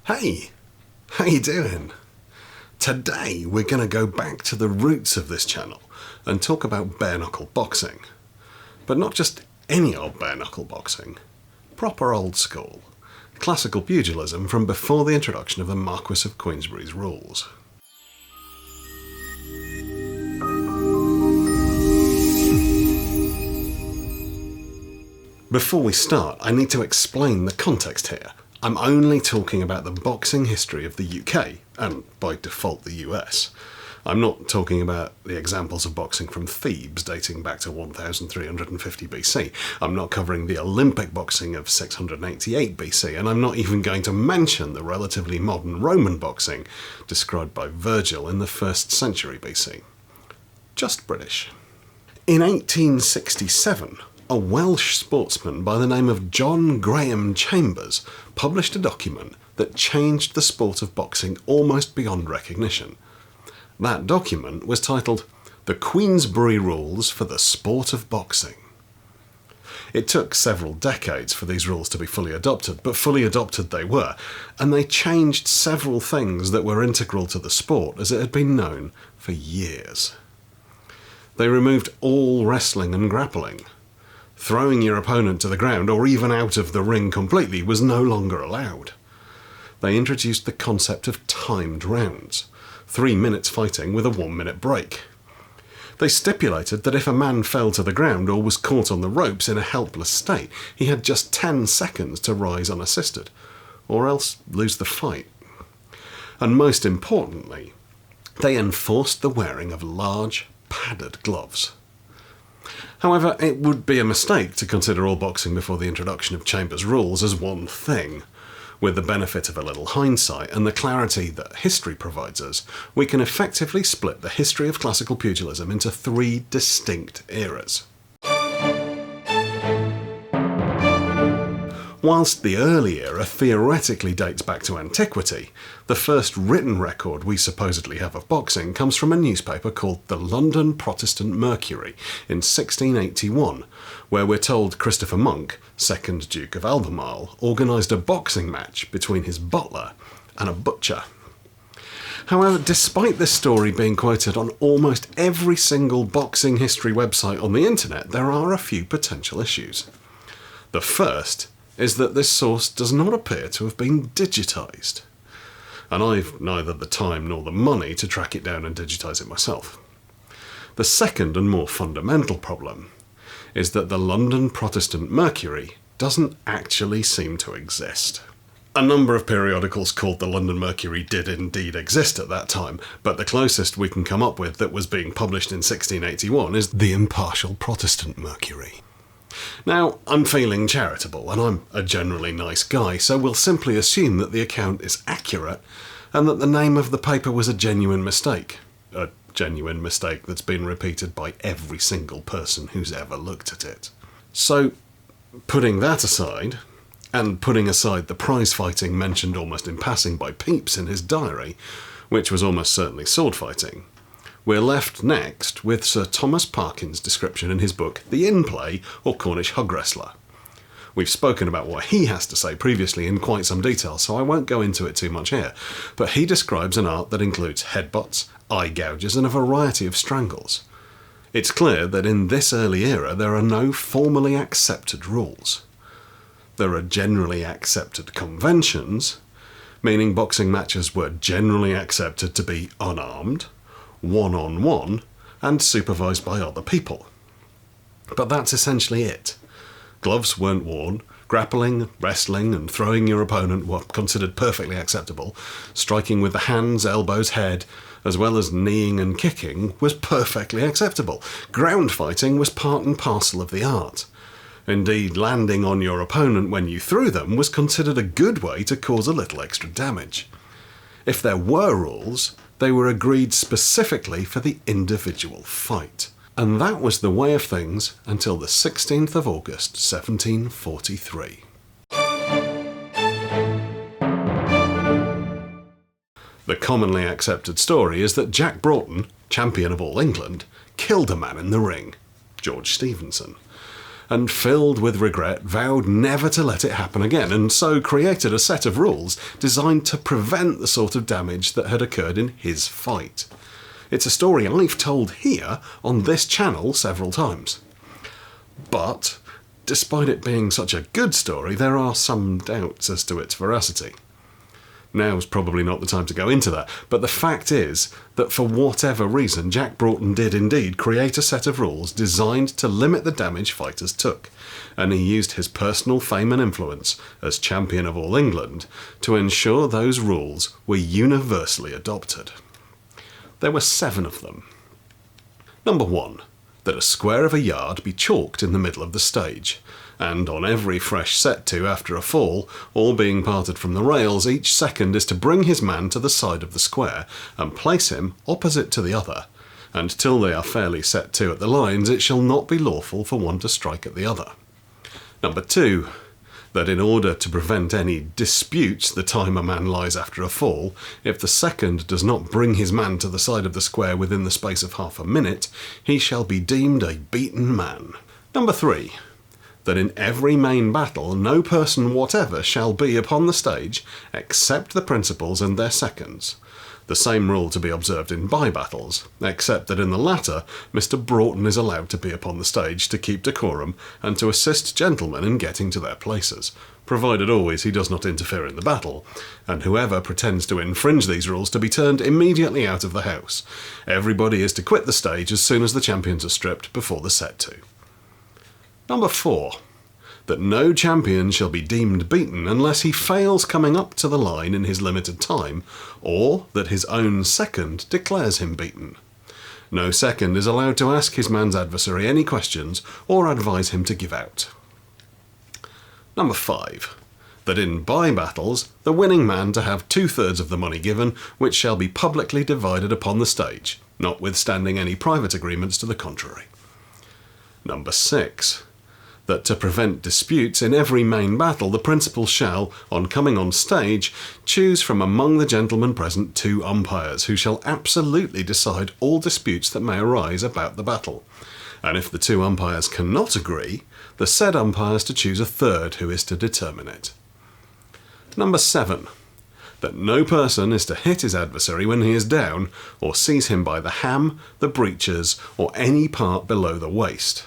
Hey, how you doing? Today we're going to go back to the roots of this channel and talk about bare-knuckle boxing. But not just any old bare-knuckle boxing, proper old school, classical pugilism from before the introduction of the Marquis of Queensberry's rules. Before we start, I need to explain the context here. I'm only talking about the boxing history of the UK, and by default the US. I'm not talking about the examples of boxing from Thebes dating back to 1350 BC. I'm not covering the Olympic boxing of 688 BC, and I'm not even going to mention the relatively modern Roman boxing described by Virgil in the 1st century BC. Just British. In 1867, a Welsh sportsman by the name of John Graham Chambers published a document that changed the sport of boxing almost beyond recognition. That document was titled The Queensberry Rules for the Sport of Boxing. It took several decades for these rules to be fully adopted, but fully adopted they were, and they changed several things that were integral to the sport as it had been known for years. They removed all wrestling and grappling. Throwing your opponent to the ground or even out of the ring completely was no longer allowed. They introduced the concept of timed rounds, 3 minutes fighting with a 1-minute break. They stipulated that if a man fell to the ground or was caught on the ropes in a helpless state, he had just 10 seconds to rise unassisted, or else lose the fight. And most importantly, they enforced the wearing of large, padded gloves. However, it would be a mistake to consider all boxing before the introduction of Chambers' rules as one thing. With the benefit of a little hindsight and the clarity that history provides us, we can effectively split the history of classical pugilism into 3 distinct eras. Whilst the early era theoretically dates back to antiquity, the first written record we supposedly have of boxing comes from a newspaper called the London Protestant Mercury in 1681, where we're told Christopher Monk, 2nd Duke of Albemarle, organised a boxing match between his butler and a butcher. However, despite this story being quoted on almost every single boxing history website on the internet, there are a few potential issues. The first is that this source does not appear to have been digitised, and I've neither the time nor the money to track it down and digitise it myself. The second and more fundamental problem is that the London Protestant Mercury doesn't actually seem to exist. A number of periodicals called the London Mercury did indeed exist at that time, but the closest we can come up with that was being published in 1681 is the Impartial Protestant Mercury. Now, I'm feeling charitable, and I'm a generally nice guy, so we'll simply assume that the account is accurate and that the name of the paper was a genuine mistake. A genuine mistake that's been repeated by every single person who's ever looked at it. So, putting that aside, and putting aside the prize fighting mentioned almost in passing by Pepys in his diary, which was almost certainly sword fighting, we're left next with Sir Thomas Parkin's description in his book The In-Play or Cornish Hug Wrestler. We've spoken about what he has to say previously in quite some detail, so I won't go into it too much here, but he describes an art that includes headbutts, eye gouges and a variety of strangles. It's clear that in this early era there are no formally accepted rules. There are generally accepted conventions, meaning boxing matches were generally accepted to be unarmed, one-on-one, and supervised by other people. But that's essentially it. Gloves weren't worn, grappling, wrestling and throwing your opponent were considered perfectly acceptable, striking with the hands, elbows, head, as well as kneeing and kicking was perfectly acceptable. Ground fighting was part and parcel of the art. Indeed, landing on your opponent when you threw them was considered a good way to cause a little extra damage. If there were rules, they were agreed specifically for the individual fight. And that was the way of things until the 16th of August, 1743. The commonly accepted story is that Jack Broughton, champion of all England, killed a man in the ring, George Stephenson. and filled with regret vowed never to let it happen again, and so created a set of rules designed to prevent the sort of damage that had occurred in his fight. It's a story I've told here on this channel several times. But, despite it being such a good story, there are some doubts as to its veracity. Now's probably not the time to go into that, but the fact is that for whatever reason, Jack Broughton did indeed create a set of rules designed to limit the damage fighters took, and he used his personal fame and influence as champion of all England to ensure those rules were universally adopted. There were 7 of them. Number 1. That a square of a yard be chalked in the middle of the stage, and on every fresh set to after a fall, all being parted from the rails, each second is to bring his man to the side of the square and place him opposite to the other, and till they are fairly set to at the lines, it shall not be lawful for one to strike at the other. Number 2. That in order to prevent any disputes the time a man lies after a fall, if the second does not bring his man to the side of the square within the space of half a minute, he shall be deemed a beaten man. Number 3. That in every main battle no person whatever shall be upon the stage except the principals and their seconds. The same rule to be observed in by-battles, except that in the latter Mr. Broughton is allowed to be upon the stage to keep decorum and to assist gentlemen in getting to their places, provided always he does not interfere in the battle, and whoever pretends to infringe these rules to be turned immediately out of the house. Everybody is to quit the stage as soon as the champions are stripped before the set to. Number 4. That no champion shall be deemed beaten unless he fails coming up to the line in his limited time, or that his own second declares him beaten. No second is allowed to ask his man's adversary any questions or advise him to give out. Number 5. That in by-battles, the winning man to have 2/3 of the money given, which shall be publicly divided upon the stage, notwithstanding any private agreements to the contrary. Number 6. That to prevent disputes in every main battle, the principals shall, on coming on stage, choose from among the gentlemen present 2 umpires, who shall absolutely decide all disputes that may arise about the battle. And if the 2 umpires cannot agree, the said umpires to choose a 3rd who is to determine it. Number 7. That no person is to hit his adversary when he is down, or seize him by the ham, the breeches, or any part below the waist.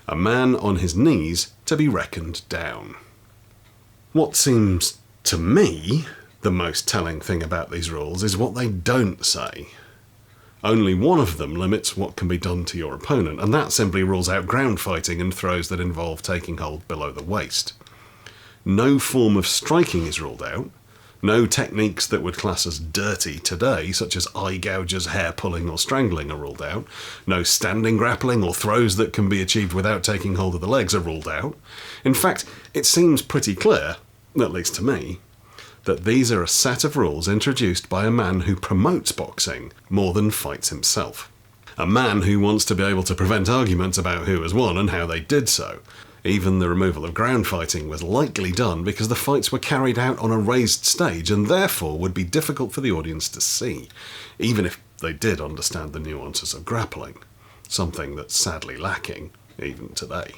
A man on his knees to be reckoned down. What seems to me the most telling thing about these rules is what they don't say. Only one of them limits what can be done to your opponent, and that simply rules out ground fighting and throws that involve taking hold below the waist. No form of striking is ruled out. No techniques that would class as dirty today, such as eye gougers, hair pulling or strangling, are ruled out. No standing grappling or throws that can be achieved without taking hold of the legs are ruled out. In fact, it seems pretty clear, at least to me, that these are a set of rules introduced by a man who promotes boxing more than fights himself. A man who wants to be able to prevent arguments about who has won and how they did so. Even the removal of ground fighting was likely done because the fights were carried out on a raised stage and therefore would be difficult for the audience to see, even if they did understand the nuances of grappling, something that's sadly lacking even today.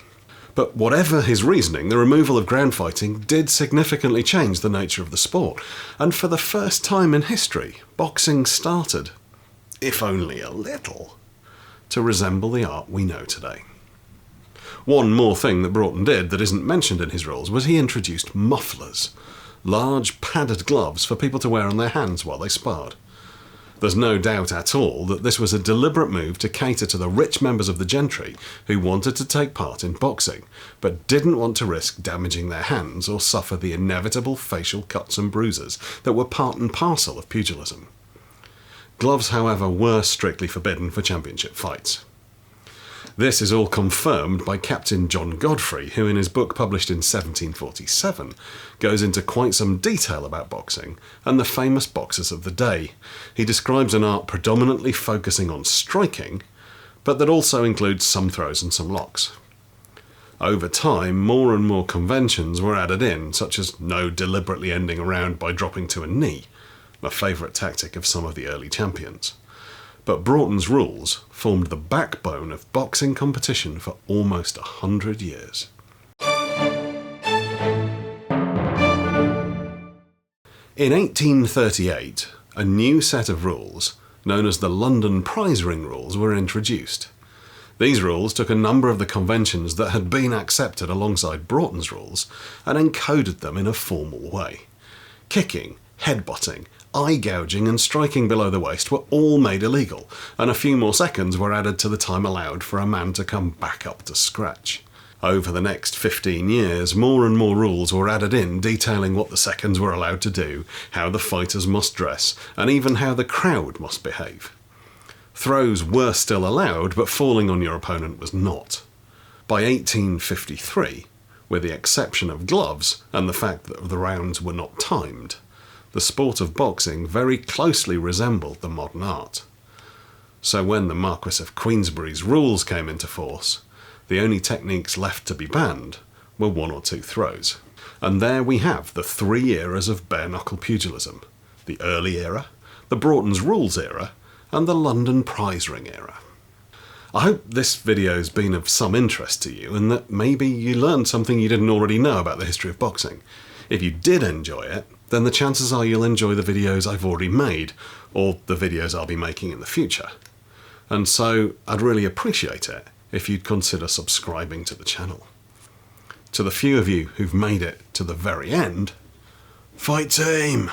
But whatever his reasoning, the removal of ground fighting did significantly change the nature of the sport, and for the first time in history, boxing started, if only a little, to resemble the art we know today. One more thing that Broughton did that isn't mentioned in his rules was he introduced mufflers, large padded gloves for people to wear on their hands while they sparred. There's no doubt at all that this was a deliberate move to cater to the rich members of the gentry who wanted to take part in boxing, but didn't want to risk damaging their hands or suffer the inevitable facial cuts and bruises that were part and parcel of pugilism. Gloves, however, were strictly forbidden for championship fights. This is all confirmed by Captain John Godfrey, who in his book published in 1747 goes into quite some detail about boxing and the famous boxers of the day. He describes an art predominantly focusing on striking, but that also includes some throws and some locks. Over time, more and more conventions were added in, such as no deliberately ending a round by dropping to a knee, a favourite tactic of some of the early champions. But Broughton's rules formed the backbone of boxing competition for almost 100 years. In 1838, a new set of rules, known as the London Prize Ring Rules, were introduced. These rules took a number of the conventions that had been accepted alongside Broughton's rules and encoded them in a formal way. Kicking, headbutting, eye gouging and striking below the waist were all made illegal, and a few more seconds were added to the time allowed for a man to come back up to scratch. Over the next 15 years, more and more rules were added in detailing what the seconds were allowed to do, how the fighters must dress, and even how the crowd must behave. Throws were still allowed, but falling on your opponent was not. By 1853, with the exception of gloves and the fact that the rounds were not timed, the sport of boxing very closely resembled the modern art. So when the Marquis of Queensberry's rules came into force, the only techniques left to be banned were 1 or 2 throws. And there we have the 3 eras of bare-knuckle pugilism: the early era, the Broughton's rules era, and the London Prize Ring era. I hope this video's been of some interest to you and that maybe you learned something you didn't already know about the history of boxing. If you did enjoy it, then the chances are you'll enjoy the videos I've already made, or the videos I'll be making in the future. And so I'd really appreciate it if you'd consider subscribing to the channel. To the few of you who've made it to the very end, fight team!